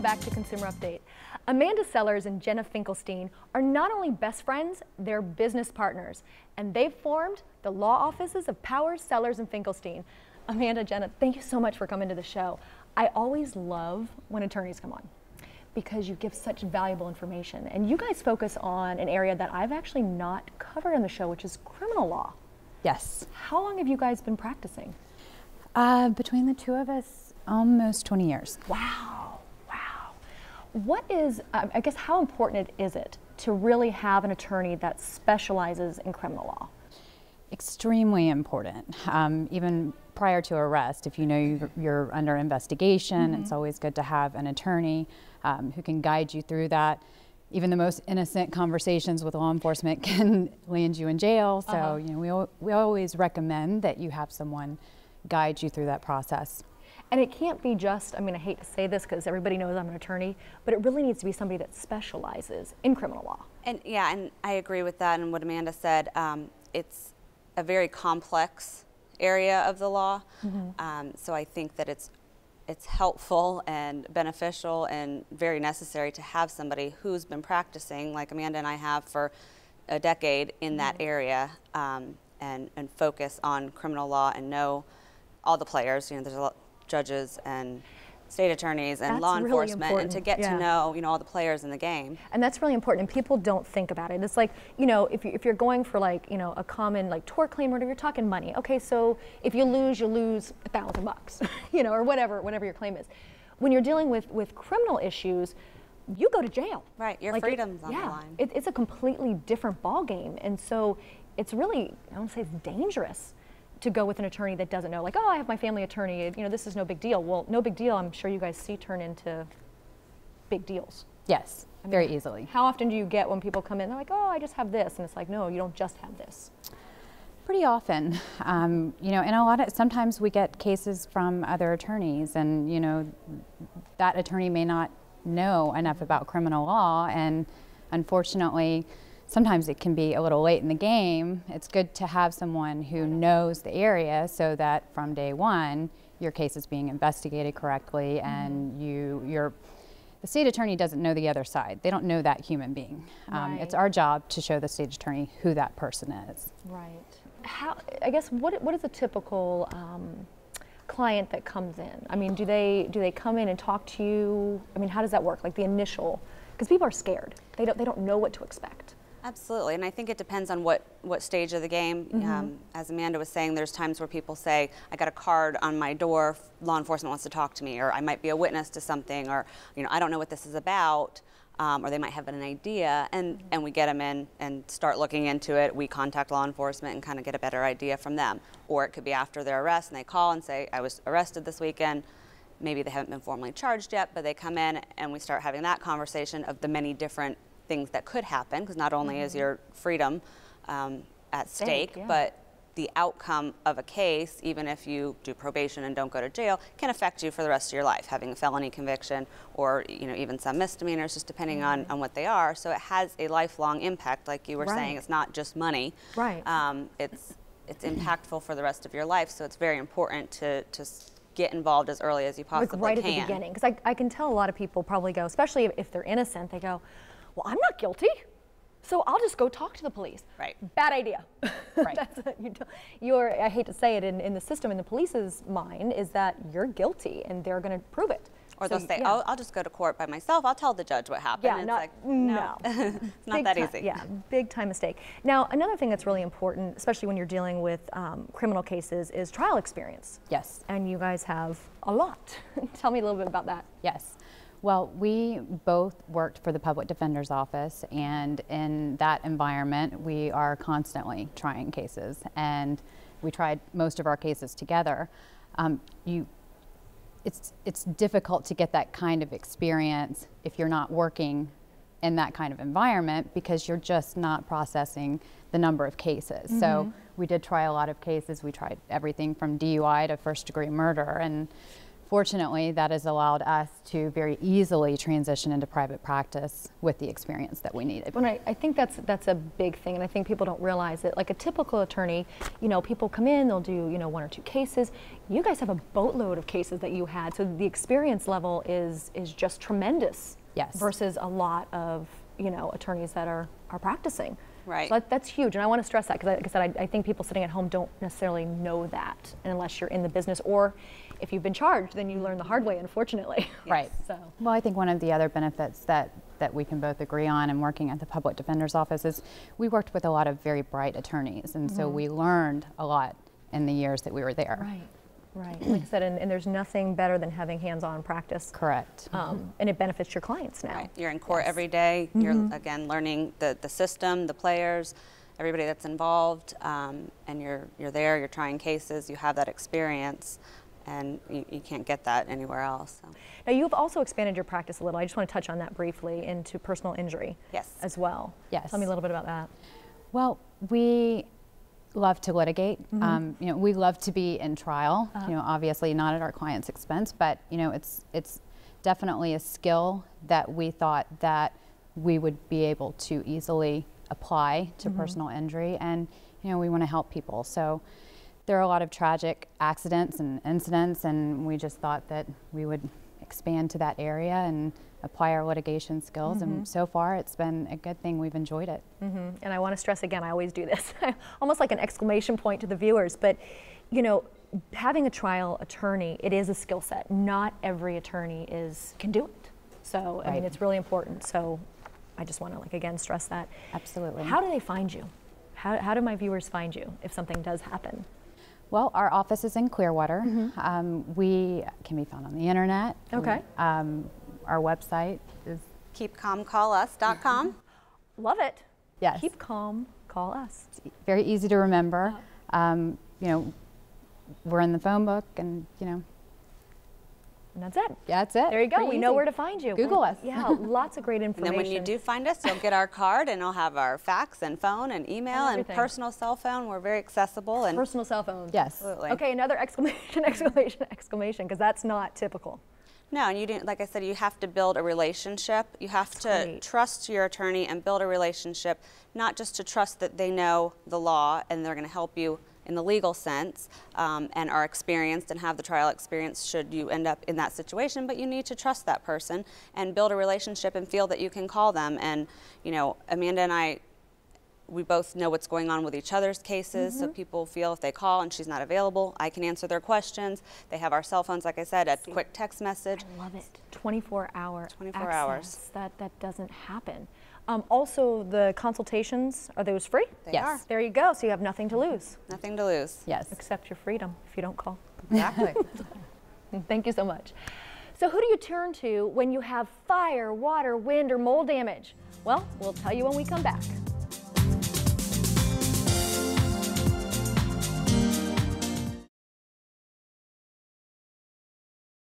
back to Consumer Update. Amanda Sellers and Jenna Finkelstein are not only best friends, they're business partners, and they've formed the law offices of Powers, Sellers, and Finkelstein. Amanda, Jenna, thank you so much for coming to the show. I always love when attorneys come on because you give such valuable information, and you guys focus on an area that I've actually not covered on the show, which is criminal law. Yes. How long have you guys been practicing? Between the two of us, almost 20 years. Wow, wow. What is, I guess, how important is it to really have an attorney that specializes in criminal law? Extremely important. Even prior to arrest, if you know you're under investigation, it's always good to have an attorney who can guide you through that. Even the most innocent conversations with law enforcement can land you in jail. So you know, we always recommend that you have someone guide you through that process. And it can't be just, I mean, I hate to say this because everybody knows I'm an attorney, but it really needs to be somebody that specializes in criminal law. And yeah, and I agree with that and what Amanda said. It's a very complex area of the law. So I think that it's helpful and beneficial and very necessary to have somebody who's been practicing, like Amanda and I have for a decade in that area, and focus on criminal law and know all the players. You know, there's a lot of judges and state attorneys and law enforcement, and to get to know, you know, all the players in the game. And that's really important, and people don't think about it. It's like, you know, if you're going for, like, you know, a common like tort claim or whatever, you're talking money. Okay, so if you lose $1,000, you know, or whatever your claim is. When you're dealing with criminal issues, you go to jail. Right, your freedom's on the line. It's a completely different ball game, and so it's really, I don't say it's dangerous to go with an attorney that doesn't know, like, oh, I have my family attorney, you know, this is no big deal. Well, no big deal, I'm sure you guys see turn into big deals. Yes, I mean, very easily. How often do you get when people come in, they're like, oh, I just have this, and it's like, no, you don't just have this. Pretty often, you know, and sometimes we get cases from other attorneys, and, you know, that attorney may not know enough about criminal law, and unfortunately, sometimes it can be a little late in the game. It's good to have someone who knows the area so that from day one, your case is being investigated correctly, and the state attorney doesn't know the other side. They don't know that human being. It's our job to show the state attorney who that person is. Right. I guess, what is a typical client that comes in? I mean, do they come in and talk to you? I mean, how does that work? Like the initial, because people are scared. They don't know what to expect. Absolutely, and I think it depends on what stage of the game. As Amanda was saying, there's times where people say, I got a card on my door, law enforcement wants to talk to me, or I might be a witness to something, or, you know, I don't know what this is about, or they might have an idea, and we get them in and start looking into it. We contact law enforcement and kind of get a better idea from them. Or it could be after their arrest and they call and say, I was arrested this weekend. Maybe they haven't been formally charged yet, but they come in and we start having that conversation of the many different things that could happen, because not only is your freedom at stake, but the outcome of a case, even if you do probation and don't go to jail, can affect you for the rest of your life, having a felony conviction or, you know, even some misdemeanors, just depending on what they are. So it has a lifelong impact, like you were saying. It's not just money. Right. It's impactful for the rest of your life, so it's very important to get involved as early as you possibly like right at the beginning, because I can tell a lot of people probably go, especially if they're innocent, they go, well, I'm not guilty, so I'll just go talk to the police. Right. Bad idea. Right. I hate to say it, in the system, in the police's mind, is that you're guilty and they're going to prove it. Or they'll say, oh, I'll just go to court by myself. I'll tell the judge what happened. Yeah, and no. It's not that easy. Yeah, big time mistake. Now, another thing that's really important, especially when you're dealing with criminal cases, is trial experience. Yes. And you guys have a lot. Tell me a little bit about that. Yes. Well, we both worked for the Public Defender's Office, and in that environment, we are constantly trying cases, and we tried most of our cases together. It's difficult to get that kind of experience if you're not working in that kind of environment, because you're just not processing the number of cases. So we did try a lot of cases. We tried everything from DUI to first-degree murder, and fortunately, that has allowed us to very easily transition into private practice with the experience that we needed. Well, I think that's a big thing, and I think people don't realize it. Like a typical attorney, you know, people come in, they'll do, you know, 1 or 2 cases. You guys have a boatload of cases that you had, so the experience level is just tremendous. Yes. Versus a lot of, you know, attorneys that are practicing. Right. So that's huge, and I want to stress that because, like I said, I think people sitting at home don't necessarily know that unless you're in the business, or if you've been charged, then you learn the hard way, unfortunately. Right. So. Well, I think one of the other benefits that we can both agree on in working at the Public Defender's Office is we worked with a lot of very bright attorneys, and so we learned a lot in the years that we were there. Right. Right, like I said, and there's nothing better than having hands-on practice. Correct. And it benefits your clients now. Right. You're in court every day. You're, again, learning the system, the players, everybody that's involved, and you're there, you're trying cases, you have that experience, and you can't get that anywhere else. So. Now, you've also expanded your practice a little. I just want to touch on that briefly, into personal injury as well. Yes. Tell me a little bit about that. Well, we love to litigate. You know, we love to be in trial. You know, obviously not at our client's expense, but you know, it's definitely a skill that we thought that we would be able to easily apply to personal injury, and you know, we want to help people. So there are a lot of tragic accidents and incidents, and we just thought that we would expand to that area and apply our litigation skills, and so far it's been a good thing. We've enjoyed it. And I want to stress again, I always do this, almost like an exclamation point to the viewers, but you know, having a trial attorney, it is a skill set. Not every attorney can do it. So I mean, it's really important. So I just want to, like, again, stress that. Absolutely. How do they find you? How do my viewers find you if something does happen? Well, our office is in Clearwater. We can be found on the internet. Okay. Our website is keepcalmcallus.com. Love it. Yes. Keep calm, call us. Very easy to remember. You know, we're in the phone book, and you know. And that's it. Yeah, that's it. There you go. Pretty we easy. know where to find you. Google us. Yeah, lots of great And information. then when you do find us, you'll get our card, and it'll have our fax and phone and email and everything. personal cell phone. We're very accessible. And Personal cell phone. Yes. Absolutely. Okay, another exclamation, exclamation, because that's not typical. No, and you didn't, like I said, you have to build a relationship. You have to trust your attorney and build a relationship, not just to trust that they know the law and they're going to help you in the legal sense, and are experienced and have the trial experience should you end up in that situation, but you need to trust that person and build a relationship and feel that you can call them. And you know, Amanda and I, we both know what's going on with each other's cases, so people feel if they call and she's not available, I can answer their questions. They have our cell phones, like I said, a quick text message. I love it. 24-hour 24 access. hours. That doesn't happen. Also, the consultations, are those free? They are. There you go. So you have nothing to lose. Nothing to lose. Yes. Except your freedom if you don't call. Exactly. Thank you so much. So who do you turn to when you have fire, water, wind, or mold damage? Well, we'll tell you when we come back.